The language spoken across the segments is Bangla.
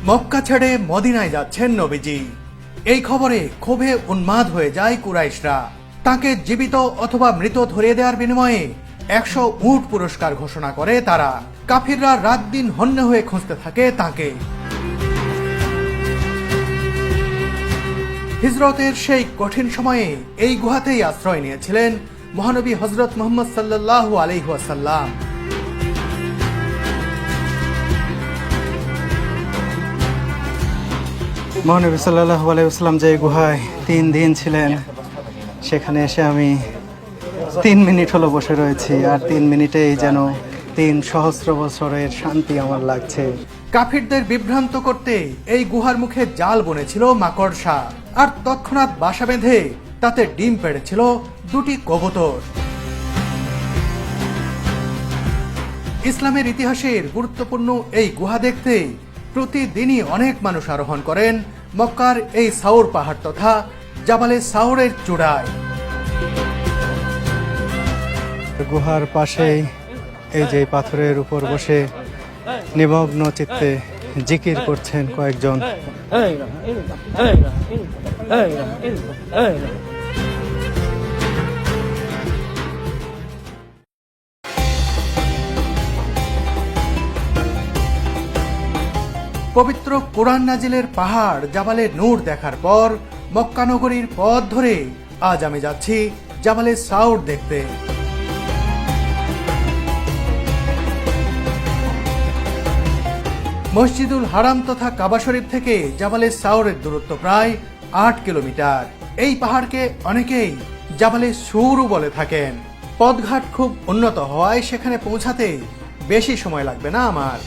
মক্কা ছেড়ে মদিনায় যাচ্ছেন নবীজি। এই খবরে ক্ষোভে উন্মাদ হয়ে যায় কুরাইশরা। তাকে জীবিত অথবা মৃত ধরিয়ে দেওয়ার বিনিময়ে 100 উট পুরস্কার ঘোষণা করে তারা। কাফিররা রাত দিন হন্যে হয়ে খুঁজতে থাকে তাকে। হিজরতের সেই কঠিন সময়ে এই গুহাতেই আশ্রয় নিয়েছিলেন মহানবী হযরত মুহাম্মদ সাল্লাল্লাহু আলাইহি ওয়াসাল্লাম। মহানবী সাল্লাল্লাহু আলাইহি ওয়াসাল্লাম যে গুহায় 3 দিন ছিলেন, সেখানে এসে আমি 3 মিনিট হলো বসে রয়েছি, আর 3 মিনিটেই যেন 3 সহস্র বছরের শান্তি আমার লাগছে। কাফিরদের বিভ্রান্ত করতে এই গুহার মুখে জাল বুনেছিল মাকড়সা, আর তৎক্ষণাৎ বাসা বেঁধে তাতে ডিম পেড়েছিল 2টি কবুতর। ইসলামের ইতিহাসের গুরুত্বপূর্ণ এই গুহা দেখতে প্রতিদিনই অনেক মানুষ আরোহণ করেন মক্কার এই সাউর পাহাড় তথা জাবালে সাউরের চূড়ায়। গুহার পাশেই এই যে পাথরের উপর বসে নিমগ্ন চিত্তে জিকির করছেন কয়েকজন। পবিত্র কোরআন নাজিলের পাহাড় জাবালে নূর দেখার পর মক্কা নগরীর পথ ধরে আজ আমি যাচ্ছি জাবালে সাউর দেখতে। মসজিদুল হারাম তথা কাবা শরীফ থেকে জাবালে সাউরের দূরত্ব প্রায় 8 কিলোমিটার। এই পাহাড়কে অনেকেই জাবালে সুরও বলে থাকেন। পথঘাট খুব উন্নত হওয়ায় সেখানে পৌঁছাতে বেশি সময় লাগবে না আমার।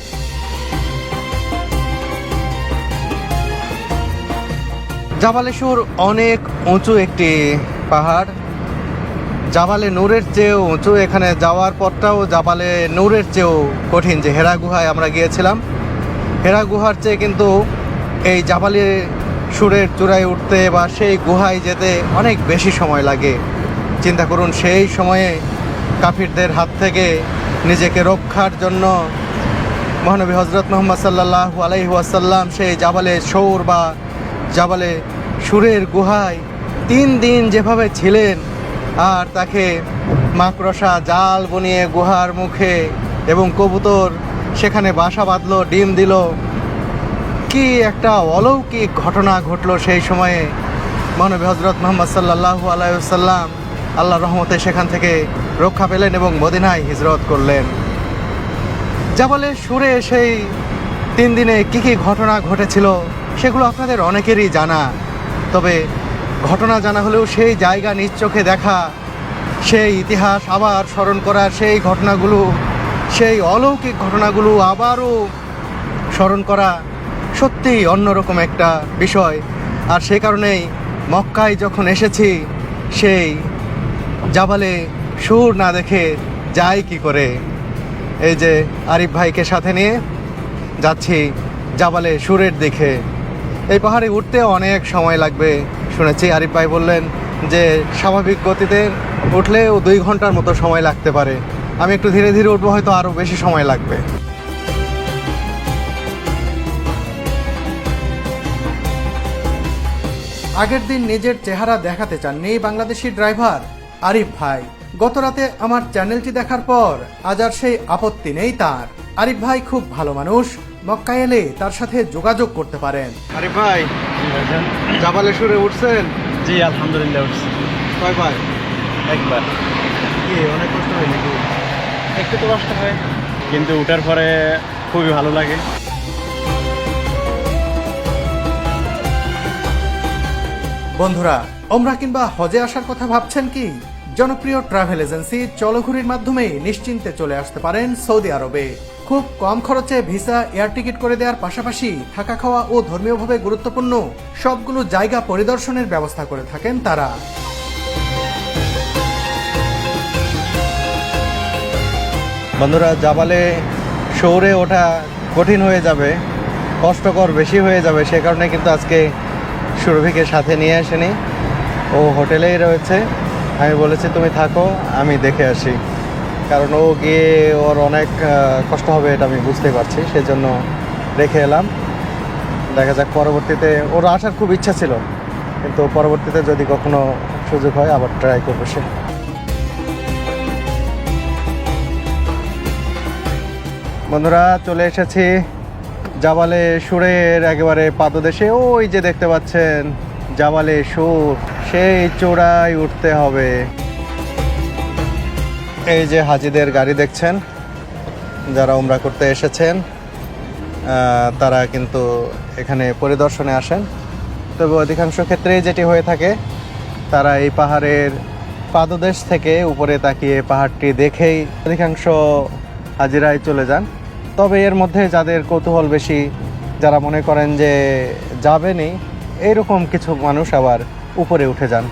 জাবালে সুর অনেক উঁচু একটি পাহাড়, জাবালে নূরের চেয়েও উঁচু। এখানে যাওয়ার পথটাও জাবালে নূরের চেয়েও কঠিন। যে হেরা গুহায় আমরা গিয়েছিলাম, হেরা গুহার চেয়ে কিন্তু এই জাবালে সুরের চূড়ায় উঠতে বা সেই গুহায় যেতে অনেক বেশি সময় লাগে। চিন্তা করুন, সেই সময়ে কাফিরদের হাত থেকে নিজেকে রক্ষার জন্য মহানবী হযরত মুহাম্মদ সাল্লাল্লাহু আলাইহি ওয়াসাল্লাম সেই জাবালে সৌর বা জাবালে সুরের গুহায় 3 দিন যেভাবে ছিলেন, আর তাকে মাকড়সা জাল বুনিয়ে গুহার মুখে এবং কবুতর সেখানে বাসা বাঁধলো, ডিম দিল। কি একটা অলৌকিক ঘটনা ঘটলো সেই সময়ে। মহানবী হযরত মুহাম্মদ সাল্লাল্লাহু আলাইহি ওয়াসাল্লাম আল্লাহর রহমতে সেখান থেকে রক্ষা পেলেন এবং মদিনায় হিজরত করলেন। জাবালে সুরে সেই 3 দিনে কি কি ঘটনা ঘটেছিল সেগুলো আপনাদের অনেকেরই জানা। তবে ঘটনা জানা হলেও সেই জায়গা নিজ চোখে দেখা, সেই ইতিহাস আবার স্মরণ করা, সেই ঘটনাগুলো, সেই অলৌকিক ঘটনাগুলো আবারও স্মরণ করা সত্যিই অন্যরকম একটা বিষয়। আর সেই কারণেই মক্কায় যখন এসেছি, সেই জাবালে সুর না দেখে যাই কি করে। এই যে আরিফ ভাইকে সাথে নিয়ে যাচ্ছি জাবালে সুরের দিকে। এই পাহাড়ে উঠতে অনেক সময় লাগবে শুনেছি। আরিফ ভাই বললেন যে স্বাভাবিক গতিতে উঠলেও 2 ঘন্টার মতো সময় লাগতে পারে। আমি একটু ধীরে ধীরে উঠবো, হয়তো আরও বেশি সময় লাগবে। আগের দিন নিজের চেহারা দেখাতে চাননি বাংলাদেশি ড্রাইভার আরিফ ভাই। গত রাতে আমার চ্যানেলটি দেখার পর আজ আর সেই আপত্তি নেই তার। আরিফ ভাই খুব ভালো মানুষ, মক্কায় এলে তার সাথে যোগাযোগ করতে পারেন। আরিফ ভাই, জাবালে সুরে উঠছেন? জি আলহামদুলিল্লাহ উঠছি। কয়বার? একবার। কি অনেক কষ্ট হয় নাকি? একটু তো কষ্ট হয়, কিন্তু উঠার পরে খুবই ভালো লাগে। বন্ধুরা, ওমরা কিংবা হজে আসার কথা ভাবছেন কি? জনপ্রিয় ট্রাভেল এজেন্সি চলঘুরির মাধ্যমে নিশ্চিন্তে চলে আসতে পারেন সৌদি আরবে। খুব কম খরচে ভিসা, এয়ার টিকিট করে দেওয়ার পাশাপাশি থাকা খাওয়া ও ধর্মীয়ভাবে গুরুত্বপূর্ণ সবগুলো জায়গা পরিদর্শনের ব্যবস্থা করে থাকেন তারা। বন্ধুরা, জাবালে শহরে ওঠা কঠিন হয়ে যাবে, কষ্টকর বেশি হয়ে যাবে। সে কারণে কিন্তু আজকে সুরভিকে সাথে নিয়ে আসেনি, ও হোটেলেই রয়েছে। আমি বলেছি তুমি থাকো, আমি দেখে আসি। কারণ ও গিয়ে ওর অনেক কষ্ট হবে, এটা আমি বুঝতে পারছি, সেজন্য রেখে এলাম। দেখা যাক পরবর্তীতে, ওর আসার খুব ইচ্ছা ছিল, কিন্তু পরবর্তীতে যদি কখনো সুযোগ হয় আবার ট্রাই করবো সে। বন্ধুরা, চলে এসেছি জাবালে সুরের একেবারে পাদদেশে। ওই যে দেখতে পাচ্ছেন জাবালে সুর, সেই চূড়ায় উঠতে হবে। এই যে হাজিদের গাড়ি দেখছেন, যারা উমরা করতে এসেছেন তারা কিন্তু এখানে পরিদর্শনে আসেন। তবে অধিকাংশ ক্ষেত্রেই যেটি হয়ে থাকে, তারা এই পাহাড়ের পাদদেশ থেকে উপরে তাকিয়ে পাহাড়টি দেখেই অধিকাংশ হাজিরাই চলে যান। তবে এর মধ্যে যাদের কৌতূহল বেশি, যারা মনে করেন যে যাবেনই, এইরকম কিছু মানুষ আবার উপরে উঠে যান।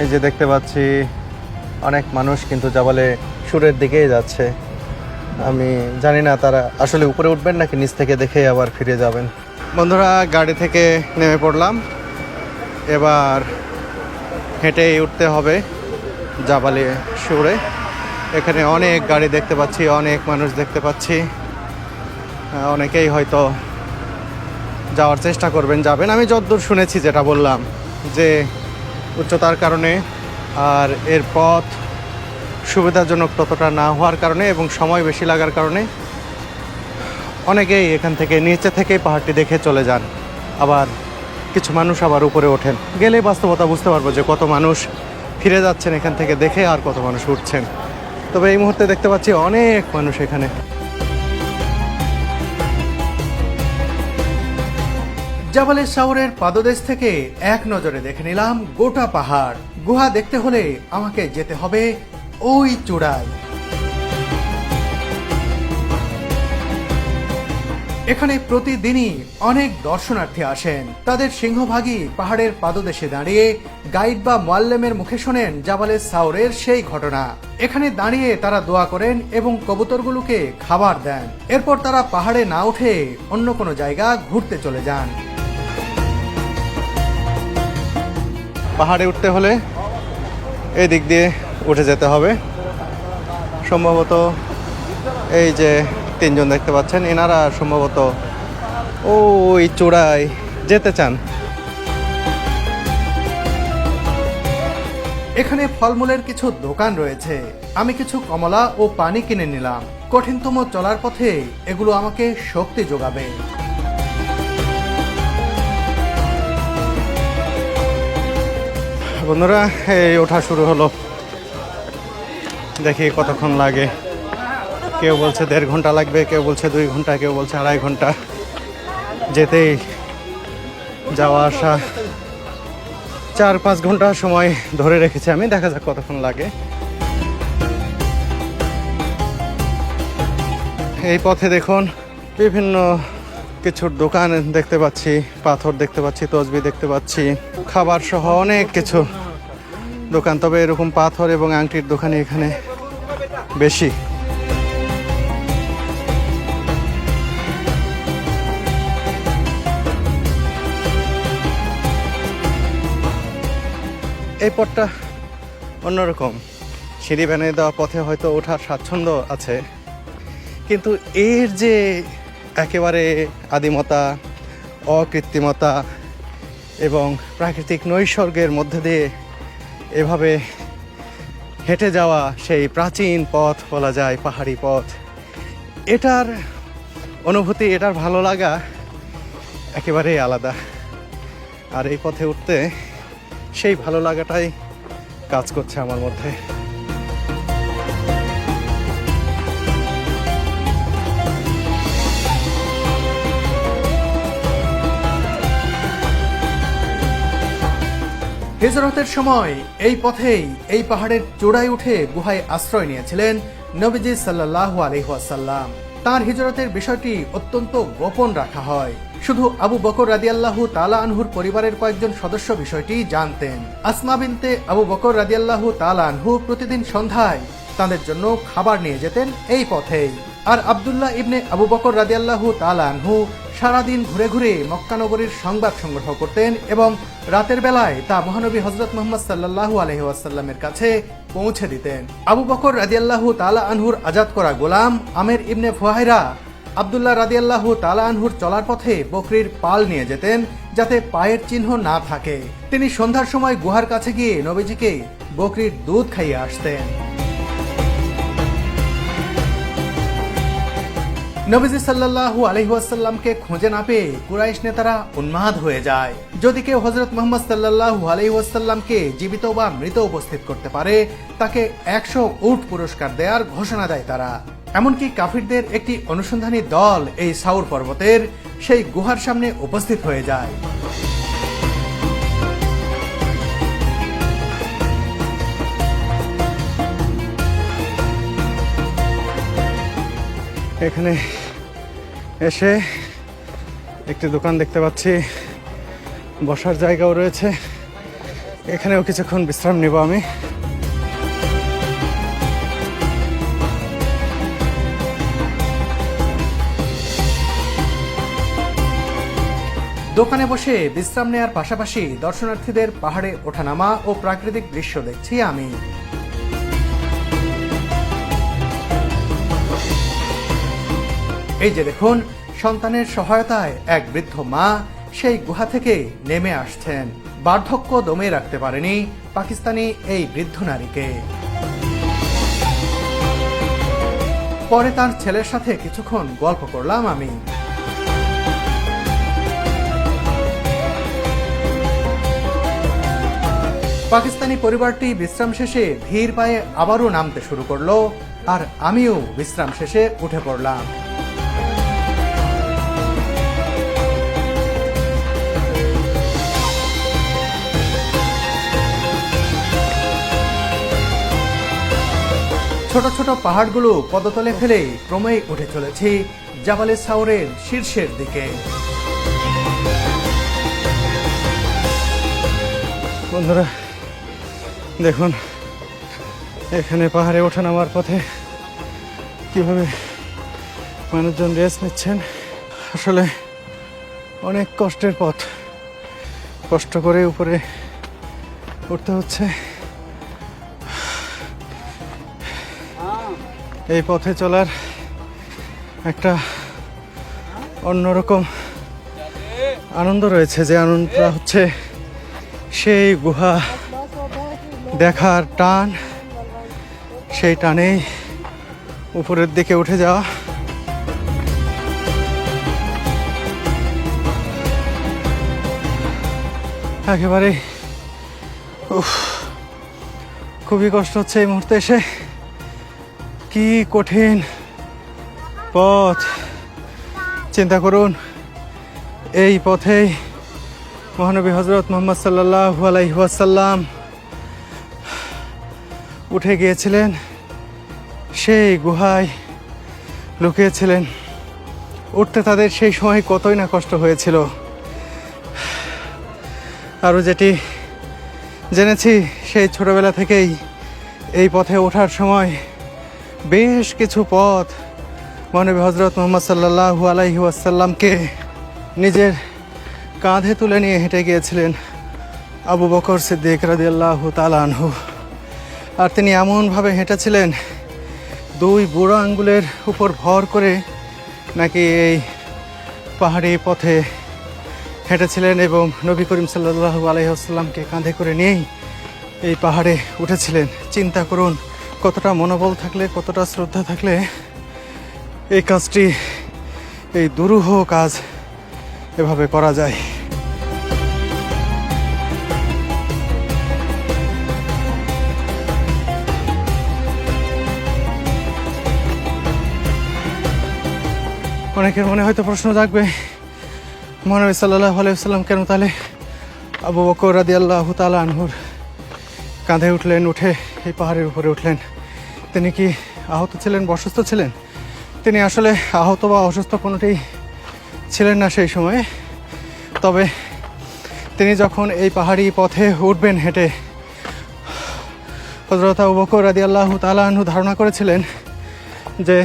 এই যে দেখতে পাচ্ছি অনেক মানুষ কিন্তু জাবালে সুরের দিকেই যাচ্ছে। আমি জানি না তারা আসলে উপরে উঠবেন নাকি নিচ থেকে দেখে আবার ফিরে যাবেন। বন্ধুরা, গাড়ি থেকে নেমে পড়লাম, এবার হেঁটেই উঠতে হবে জাবালে সুরে। এখানে অনেক গাড়ি দেখতে পাচ্ছি, অনেক মানুষ দেখতে পাচ্ছি। অনেকেই হয়তো যাওয়ার চেষ্টা করবেন, যাবেন। আমি যতদূর শুনেছি, যেটা বললাম, যে উচ্চতার কারণে আর এর পথ সুবিধাজনক ততটা না হওয়ার কারণে এবং সময় বেশি লাগার কারণে অনেকেই এখান থেকে নিচে থেকেই পাহাড়টি দেখে চলে যান। আবার কিছু মানুষ আবার উপরে ওঠেন। গেলে বাস্তবতা বুঝতে পারবো যে কত মানুষ ফিরে যাচ্ছেন এখান থেকে দেখে, আর কত মানুষ উঠছেন। তবে এই মুহূর্তে দেখতে পাচ্ছি অনেক মানুষ এখানে। জাবালে শাওরের পাদদেশ থেকে এক নজরে দেখে নিলাম গোটা পাহাড়। গুহা দেখতে হলে আমাকে যেতে হবে ওই চূড়ায়। এখানে প্রতিদিনই অনেক দর্শনার্থী আসেন। তাদের সিংহভাগই পাহাড়ের পাদদেশে দাঁড়িয়ে গাইড বা মুআল্লিমের মুখে শোনেন জাবালে শাওরের সেই ঘটনা। এখানে দাঁড়িয়ে তারা দোয়া করেন এবং কবুতরগুলোকে খাবার দেন। এরপর তারা পাহাড়ে না উঠে অন্য কোনো জায়গা ঘুরতে চলে যান। পাহাড়ে উঠতে হলে এই দিক দিয়ে উঠে যেতে হবে। সম্ভবত এই যে তিনজন দেখতে পাচ্ছেন, এনারা সম্ভবত ওই চূড়ায় যেতে চান। এখানে ফলমূলের কিছু দোকান রয়েছে। আমি কিছু কমলা ও পানি কিনে নিলাম। কঠিনতম চলার পথে এগুলো আমাকে শক্তি যোগাবে। বন্ধুরা, এই ওঠা শুরু হলো। দেখি কতক্ষণ লাগে। কেউ বলছে 1.5 ঘন্টা লাগবে, কেউ বলছে 2 ঘন্টা, কেউ বলছে 2.5 ঘন্টা। যেতেই যাওয়া আসা 4-5 ঘন্টা সময় ধরে রেখেছি আমি। দেখা যাক কতক্ষণ লাগে। এই পথে দেখুন বিভিন্ন কিছুর দোকান দেখতে পাচ্ছি, পাথর দেখতে পাচ্ছি, তসবি দেখতে পাচ্ছি, খাবার সহ অনেক কিছু দোকান। তবে এরকম পাথর এবং আংটির দোকানে এখানে বেশি। এই পথটা অন্যরকম। সিঁড়ি বানিয়ে দেওয়া পথে হয়তো ওঠার স্বাচ্ছন্দ্য আছে, কিন্তু এর যে একেবারে আদিমতা, অকৃত্রিমতা এবং প্রাকৃতিক নৈসর্গের মধ্যে দিয়ে এভাবে হেঁটে যাওয়া, সেই প্রাচীন পথ বলা যায়, পাহাড়ি পথ, এটার অনুভূতি, এটার ভালো লাগা একেবারেই আলাদা। আর এই পথে উঠতে সেই ভালো লাগাটাই কাজ করছে আমার মধ্যে। হিজরতের সময় এই পথেই এই পাহাড়ের চূড়ায় উঠে গুহায় আশ্রয় নিয়েছিলেন নবীজি সাল্লাল্লাহু আলাইহি ওয়াসাল্লাম। তার হিজরতের বিষয়টি অত্যন্ত গোপন রাখা হয়। শুধু আবু বকর রাদিয়াল্লাহু তাআলা আনহুর পরিবারের কয়েকজন সদস্য বিষয়টি জানতেন। আসমা বিনতে আবু বকর রাদিয়াল্লাহু তাআলা আনহু প্রতিদিন সন্ধ্যায় তাদের জন্য খাবার নিয়ে যেতেন এই পথেই। আর আব্দুল্লাহ ইবনে আবু বকর রাদিয়াল্লাহু তাআলা আনহু সারাদিন ঘুরে ঘুরে মক্কা নগরীর সংবাদ সংগ্রহ করতেন এবং রাতের বেলায় তা মহানবী হযরত মুহাম্মদ সাল্লাল্লাহু আলাইহি ওয়াসাল্লামের কাছে পৌঁছে দিতেন। আবু বকর রাদিয়াল্লাহু তাআলা আনহুর আজাদ করা গোলাম আমের ইবনে ফুহাইরা আব্দুল্লাহ রাদিয়াল্লাহু তাআলা আনহুর চলার পথে বকরির পাল নিয়ে যেতেন যাতে পায়ের চিহ্ন না থাকে। তিনি সন্ধ্যার সময় গুহার কাছে গিয়ে নবীজিকে বকরির দুধ খাইয়ে আসতেন। নবীজি সাল্লাল্লাহু আলাইহি ওয়াসাল্লামকে খুঁজে না পেয়ে কুরাইশ নেতারা উন্মাদ হয়ে যায়। যদি কেউ হযরত মুহাম্মদ সাল্লাল্লাহু আলাইহি ওয়াসাল্লামকে জীবিত বা মৃত উপস্থিত করতে পারে তাকে 100 উট পুরস্কার দেওয়ার ঘোষণা দেয় তারা। এমনকি কাফিরদের একটি অনুসন্ধানী দল এই সাউর পর্বতের সেই গুহার সামনে উপস্থিত হয়ে যায়। এখানে এসে একটি দোকান দেখতে পাচ্ছি, বসার জায়গাও রয়েছে। এখানেও কিছুক্ষণ বিশ্রাম নেব আমি। দোকানে বসে বিশ্রাম নেওয়ার পাশাপাশি দর্শনার্থীদের পাহাড়ে ওঠানামা ও প্রাকৃতিক দৃশ্য দেখছি আমি। এই যে দেখুন, সন্তানের সহায়তায় এক বৃদ্ধ মা সেই গুহা থেকে নেমে আসছেন। বার্ধক্য দমে রাখতে পারেনি পাকিস্তানি এই বৃদ্ধ নারীকে। পরে তার ছেলের সাথে কিছুক্ষণ গল্প করলাম আমি। পাকিস্তানি পরিবারটি বিশ্রাম শেষে ধীর পায়ে আবারও নামতে শুরু করলো আর আমিও বিশ্রাম শেষে উঠে পড়লাম। ছোট ছোট পাহাড়গুলো পদতলে ফেলে ক্রমেই উঠে চলেছি জাবালে সাউরের শীর্ষের দিকে। বন্ধুরা দেখুন, এখানে পাহাড়ে ওঠা নামার পথে কিভাবে মানুষজন রেস্ট নিচ্ছেন। আসলে অনেক কষ্টের পথ, কষ্ট করে উপরে উঠতে হচ্ছে। এই পথে চলার একটা অন্যরকম আনন্দ রয়েছে, যে আনন্দটা হচ্ছে সেই গুহা দেখার টান, সেই টানেই উপরের দিকে উঠে যাওয়া। একেবারে খুবই কষ্ট হচ্ছে এই মুহূর্তে এসে। কি কঠিন পথ, চিন্তা করুন। এই পথেই মহানবী হযরত মুহাম্মদ সাল্লাল্লাহু আলাইহি ওয়াসাল্লাম উঠে গিয়েছিলেন, সেই গুহায় লুকিয়েছিলেন। উঠতে তাদের সেই সময় কতই না কষ্ট হয়েছিল। আরও যেটি জেনেছি, সেই ছোটবেলা থেকেই এই পথে ওঠার সময় বেশ কিছু পথ মহানবী হযরত মুহাম্মদ সাল্লাল্লাহু আলাইহি ওয়াসাল্লামকে নিজের কাঁধে তুলে নিয়ে হেঁটে গিয়েছিলেন আবু বকর সিদ্দিক রাদিয়াল্লাহু তাআলা আনহু। আর তিনি এমনভাবে হেঁটেছিলেন, দুই বুড়ো আঙ্গুলের উপর ভর করে নাকি এই পাহাড়ি পথে হেঁটেছিলেন এবং নবী করিম সাল্লাল্লাহু আলাইহি ওয়াসাল্লামকে কাঁধে করে নিয়েই এই পাহাড়ে উঠেছিলেন। চিন্তা করুন, কতটা মনোবল থাকলে, কতটা শ্রদ্ধা থাকলে এই কাজটি, এই দুরূহ কাজ এভাবে করা যায়। অনেকের মনে হয়তো প্রশ্ন জাগবে, মহানবী সাল্লাল্লাহু আলাইহি ওয়াসাল্লাম কেন তাহলে আবু বকর রাদিয়াল্লাহু তাআলা আনহুর কাঁধে উঠলেন, উঠে এই পাহাড়ের উপরে উঠলেন? তিনি কি আহত ছিলেন বা অসুস্থ ছিলেন? তিনি আসলে আহত বা অসুস্থ কোনোটাই ছিলেন না সেই সময়ে। তবে তিনি যখন এই পাহাড়ি পথে উঠবেন হেঁটে, হযরত আবু বকর রাদিয়াল্লাহু তাআলা আনহু ধারণা করেছিলেন যে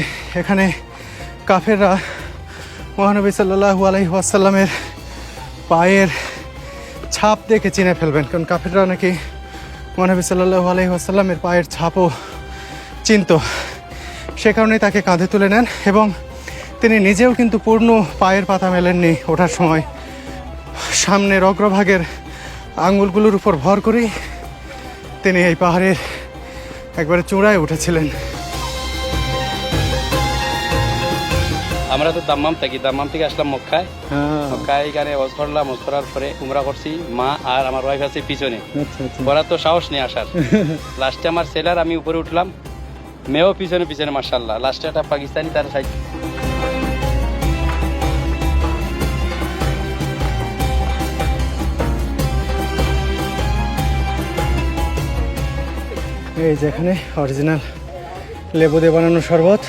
এখানে কাফেররা মহানবী সাল্লাল্লাহু আলাইহি ওয়াসাল্লামের পায়ের ছাপ দেখে চিনে ফেলবেন, কারণ কাফেররা নাকি মহানবী সাল্লাল্লাহু আলাইহি ওয়াসাল্লামের পায়ের ছাপও চিনত। সে কারণেই তাকে কাঁধে তুলে নেন এবং তিনি নিজেও কিন্তু পূর্ণ পায়ের পাতা মেলেননি ওঠার সময়। সামনের অগ্রভাগের আঙুলগুলোর উপর ভর করেই তিনি এই পাহাড়ের একবারে চূড়ায় উঠেছিলেন। আমরা তো দাম্মাম থাকি, দাম্মাম থেকে আসলাম মক্কায়। মক্কায় এখানে ওয়াজ করলাম, ওয়াজ করার পরে উমরা করছি। মা আর আমার ওয়াইফ আছে পিছনে, করার তো সাহস নেই আসার। লাস্টে আমার ছেলের আমি উপরে উঠলাম, মেয়েও পিছনে পিছনে, মাশাআল্লাহ। লাস্টে একটা পাকিস্তানি তার সাইড। এই যেখানে অরিজিনাল লেবু দিয়ে বানানো শরবত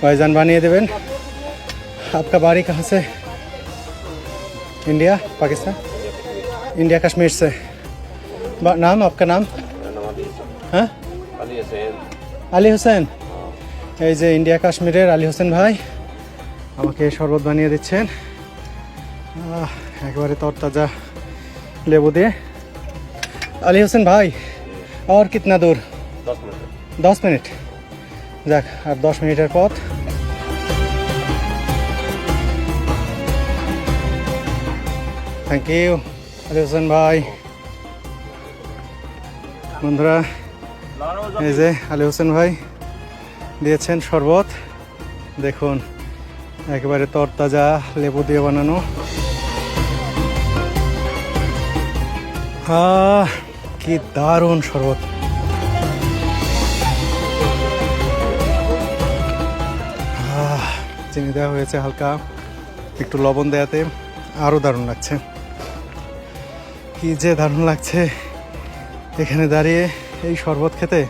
ভাईजान বানিয়ে দেবেন। आपका बारी कहाँ से? इंडिया, पाकिस्तान? इंडिया कश्मीर से। नाम आपका नाम? हाँ, আলী হোসেন। এই যে ইন্ডিয়া কাশ্মীরের আলী হোসেন ভাই আমাকে শরবত বানিয়ে দিচ্ছেন একেবারে তরতাজা লেবু দিয়ে। আলী হোসেন ভাই, और कितना दूर? 10 मिनट। যাক, আর 10 মিনিটের পথ। থ্যাংক ইউ আলী হোসেন ভাই। বন্ধুরা, এই যে আলী হোসেন ভাই দিয়েছেন শরবত, দেখুন একেবারে তরতাজা লেবু দিয়ে বানানো। কি দারুণ শরবত। চিনি দেওয়া হয়েছে হালকা, একটু লবণ দেওয়াতে আরও দারুণ লাগছে। কি যে দারুণ লাগছে এখানে দাঁড়িয়ে এই শরবত খেতে।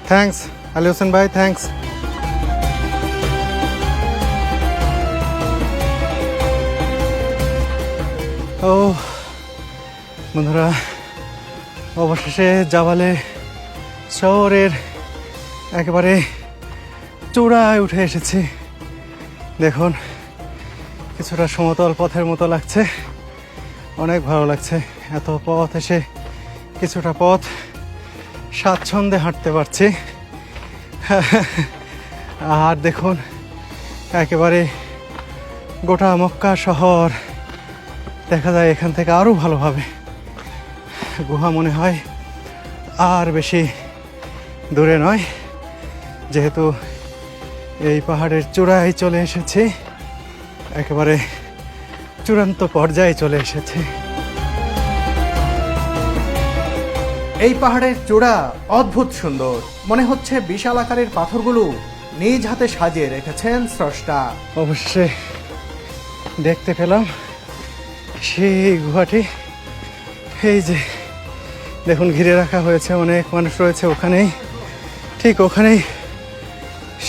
থ্যাঙ্কস আলী হোসেন ভাই, থ্যাঙ্কস। ও বন্ধুরা, অবশেষে জাবালে শহরের একেবারে চূড়ায় উঠে এসেছি। দেখুন, কিছুটা সমতল পথের মতো লাগছে, অনেক ভালো লাগছে। এত পথ এসে কিছুটা পথ স্বাচ্ছন্দ্যে হাঁটতে পারছি। আর দেখুন, একেবারে গোটা মক্কা শহর দেখা যায় এখান থেকে আরও ভালোভাবে। গুহা মনে হয় আর বেশি দূরে নয়, যেহেতু এই পাহাড়ের চূড়ায় চলে এসেছি, একেবারে চূড়ান্ত পর্যায়ে চলে এসেছি। এই পাহাড়ের চূড়া অদ্ভুত সুন্দর, মনে হচ্ছে বিশাল আকারের পাথরগুলো নিজ হাতে সাজিয়ে রেখেছেন স্রষ্টা। অবশ্যই দেখতে পেলাম সেই গুহাটি। এই যে দেখুন, ঘিরে রাখা হয়েছে, অনেক মানুষ রয়েছে ওখানেই, ঠিক ওখানেই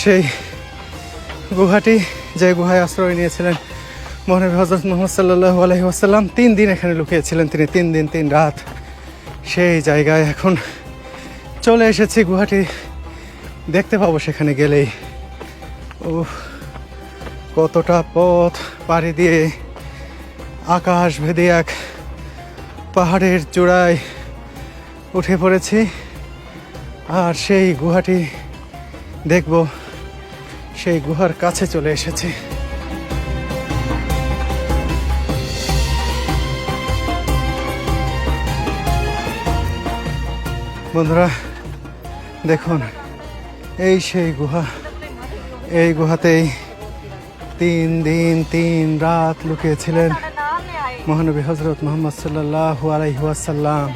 সেই গুহাটি, যে গুহায় আশ্রয় নিয়েছিলেন মহানবী হযরত মুহাম্মদ সাল্লাল্লাহু আলাইহি ওয়াসাল্লাম। 3 দিন এখানে লুকিয়েছিলেন তিনি, 3 দিন 3 রাত। সেই জায়গায় এখন চলে এসেছি, গুহাটি দেখতে পাবো সেখানে গেলেই। ও কতটা পথ পাড়ি দিয়ে আকাশ ভেদে এক পাহাড়ের চূড়ায় উঠে পড়েছি, আর সেই গুহাটি দেখব, সেই গুহার কাছে চলে এসেছি। বন্ধুরা দেখুন, এই সেই গুহা। এই গুহাতেই 3 দিন 3 রাত লুকিয়েছিলেন মহানবী হযরত মুহাম্মদ সাল্লাল্লাহু আলাইহি ওয়াসাল্লাম।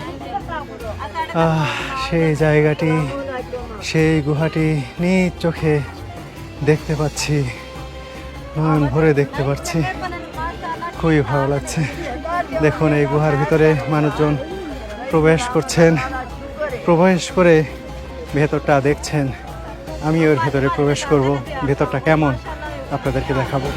সেই জায়গাটি, সেই গুহাটি নিজ চোখে দেখতে পাচ্ছি, নয়ন ভরে দেখতে পাচ্ছি, খুবই ভালো লাগছে। দেখুন, এই গুহার ভিতরে মানুষজন প্রবেশ করছেন, প্রবেশ করে ভেতরটা দেখছেন। আমি ওর ভেতরে প্রবেশ করব, ভেতরটা কেমন আপনাদেরকে দেখাবো।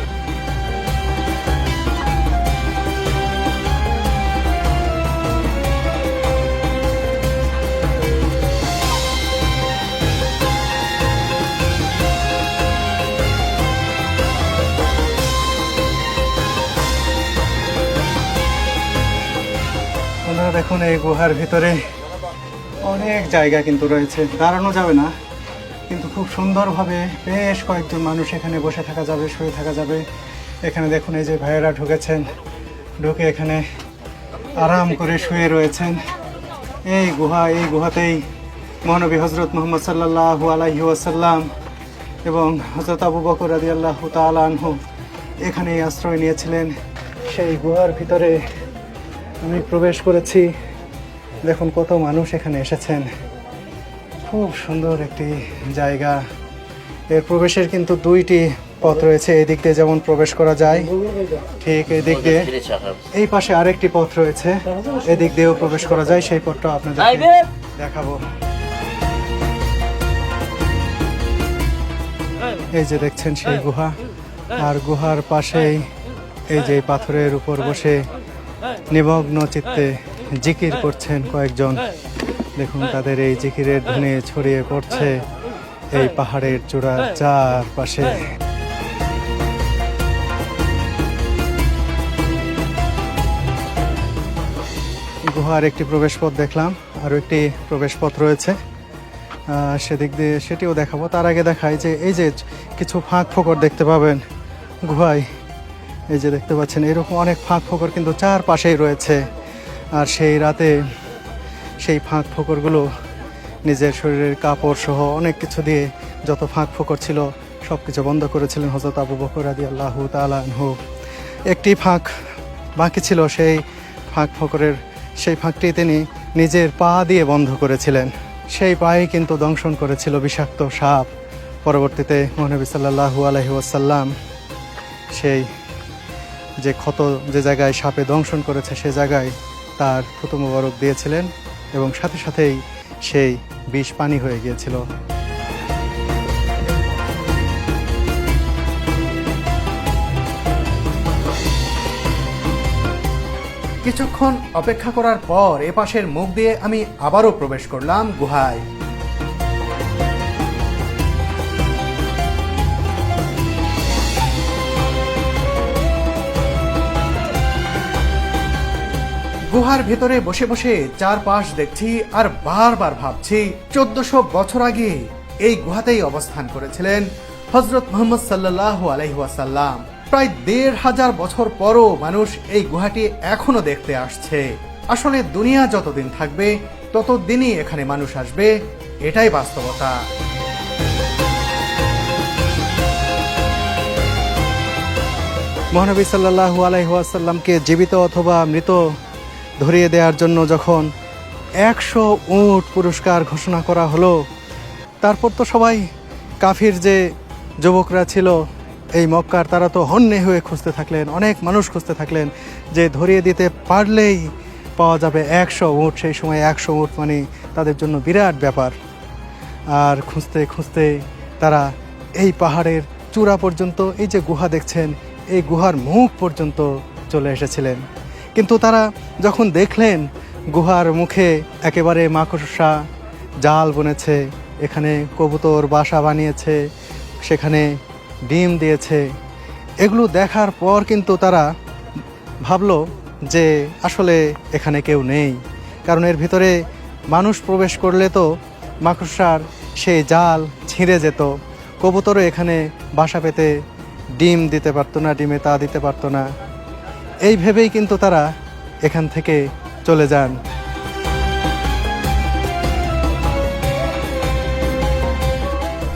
দেখুন এই গুহার ভিতরে অনেক জায়গা কিন্তু রয়েছে, দাঁড়ানো যাবে না, কিন্তু খুব সুন্দরভাবে বেশ কয়েকজন মানুষ এখানে বসে থাকা যাবে, শুয়ে থাকা যাবে। এখানে দেখুন এই যে ভাইয়েরা ঢুকেছেন, ঢুকে এখানে আরাম করে শুয়ে রয়েছেন। এই গুহাতেই মহানবী হজরত মুহাম্মদ সাল্লাল্লাহু আলাইহি ওয়াসাল্লাম এবং হজরত আবু বকর রাদিয়াল্লাহু তাআলা আনহু এখানেই আশ্রয় নিয়েছিলেন। সেই গুহার ভিতরে আমি প্রবেশ করেছি। দেখুন কত মানুষ এখানে এসেছেন, খুব সুন্দর একটি জায়গা। এর প্রবেশের কিন্তু দুইটি পথ রয়েছে, এই দিক দিয়ে যেমন প্রবেশ করা যায়, ঠিক এই দিক দিয়ে এই পাশে আরেকটি পথ রয়েছে, এদিক দিয়েও প্রবেশ করা যায়। সেই পথটা আপনাদের দেখাবো। এই যে দেখছেন সেই গুহা, আর গুহার পাশেই এই যে পাথরের উপর বসে নিমগ্ন চিত্তে জিকির করছেন কয়েকজন। দেখুন তাদের এই জিকিরের ধ্বনি ছড়িয়ে পড়ছে এই পাহাড়ের চূড়ার চারপাশে। গুহার একটি প্রবেশপথ দেখলাম, আরও একটি প্রবেশপথ রয়েছে, সেদিক দিয়ে সেটিও দেখাবো। তার আগে দেখাই যে এই যে কিছু ফাঁক ফোকর দেখতে পাবেন গুহায়, এই যে দেখতে পাচ্ছেন এরকম অনেক ফাঁক ফোকর কিন্তু চারপাশেই রয়েছে। আর সেই রাতে সেই ফাঁক ফোকরগুলো নিজের শরীরের কাপড় সহ অনেক কিছু দিয়ে যত ফাঁক ফোকর ছিল সব কিছু বন্ধ করেছিলেন হযরত আবু বকর রাদিয়াল্লাহু তাআলা আনহু। একটি ফাঁক বাকি ছিল, সেই ফাঁক ফোকরের সেই ফাঁকটি তিনি নিজের পা দিয়ে বন্ধ করেছিলেন। সেই পায়ে কিন্তু দংশন করেছিল বিষাক্ত সাপ। পরবর্তীতে মহানবী সাল্লাল্লাহু আলাইহি ওয়াসাল্লাম সেই যে ক্ষত যে জায়গায় সাপে দংশন করেছে সে জায়গায় তার থুতু মোবারক দিয়েছিলেন এবং সাথে সাথেই সেই বিষ পানি হয়ে গিয়েছিল। কিছুক্ষণ অপেক্ষা করার পর এ পাশের মুখ দিয়ে আমি আবারও প্রবেশ করলাম গুহায়। গুহার ভেতরে বসে বসে চারপাশ দেখছি আর বারবার ভাবছি 1400 বছর আগে এই গুহাতেই অবস্থান করেছিলেন হযরত মুহাম্মদ সাল্লাল্লাহু আলাইহি ওয়াসাল্লাম। প্রায় 1500 বছর পরও মানুষ এই গুহাটি এখনো দেখতে আসছে। আসলে দুনিয়া যতদিন থাকবে ততদিনই এখানে মানুষ আসবে, এটাই বাস্তবতা। মহানবী সাল্লাল্লাহু আলাইহি ওয়াসাল্লামকে জীবিত অথবা মৃত ধরিয়ে দেওয়ার জন্য যখন 100 উট পুরস্কার ঘোষণা করা হলো, তারপর তো সবাই কাফির যে যুবকরা ছিল এই মক্কার, তারা তো হন্যে হয়ে খুঁজতে থাকলেন, অনেক মানুষ খুঁজতে থাকলেন যে ধরিয়ে দিতে পারলেই পাওয়া যাবে 100 উট। সেই সময় 100 উট মানে তাদের জন্য বিরাট ব্যাপার। আর খুঁজতে খুঁজতে তারা এই পাহাড়ের চূড়া পর্যন্ত, এই যে গুহা দেখছেন এই গুহার মুখ পর্যন্ত চলে এসেছিলেন। কিন্তু তারা যখন দেখলেন গুহার মুখে একেবারে মাকড়সা জাল বুনেছে, এখানে কবুতর বাসা বানিয়েছে, সেখানে ডিম দিয়েছে, এগুলো দেখার পর কিন্তু তারা ভাবলো যে আসলে এখানে কেউ নেই, কারণ এর ভিতরে মানুষ প্রবেশ করলে তো মাকড়সার সেই জাল ছিঁড়ে যেত, কবুতরও এখানে বাসা পেতে ডিম দিতে পারতো না, ডিমে তা দিতে পারতো না। এই ভেবেই কিন্তু তারা এখান থেকে চলে যান।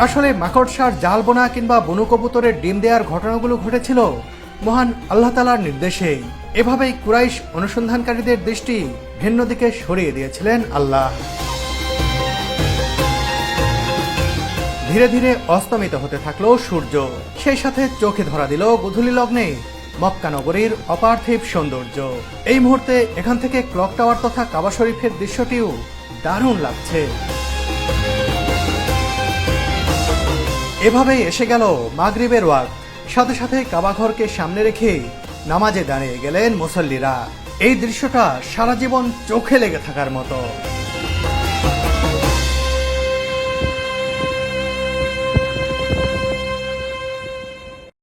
আসলে মাকড়সার জাল বোনা কিংবা বনু কবুতরের ডিম দেওয়ার ঘটনাগুলো ঘটেছিল মহান আল্লাহ তাআলার নির্দেশেই। এভাবেই কুরাইশ অনুসন্ধানকারীদের দৃষ্টি ভিন্ন দিকে সরিয়ে দিয়েছিলেন আল্লাহ। ধীরে ধীরে অস্তমিত হতে থাকলো সূর্য, সেই সাথে চোখে ধরা দিল গোধূলি লগ্নে মক্কা নগরীর অপার্থিব সৌন্দর্য। এই মুহূর্তে এখান থেকে ক্লক টাওয়ার তথা কাবা শরীফের দৃশ্যটিও দারুণ লাগছে। এভাবেই এসে গেল মাগরিবের ওয়াক্ত, সাথে সাথে কাবাঘরকে সামনে রেখে নামাজে দাঁড়িয়ে গেলেন মুসল্লিরা। এই দৃশ্যটা সারা জীবন চোখে লেগে থাকার মতো।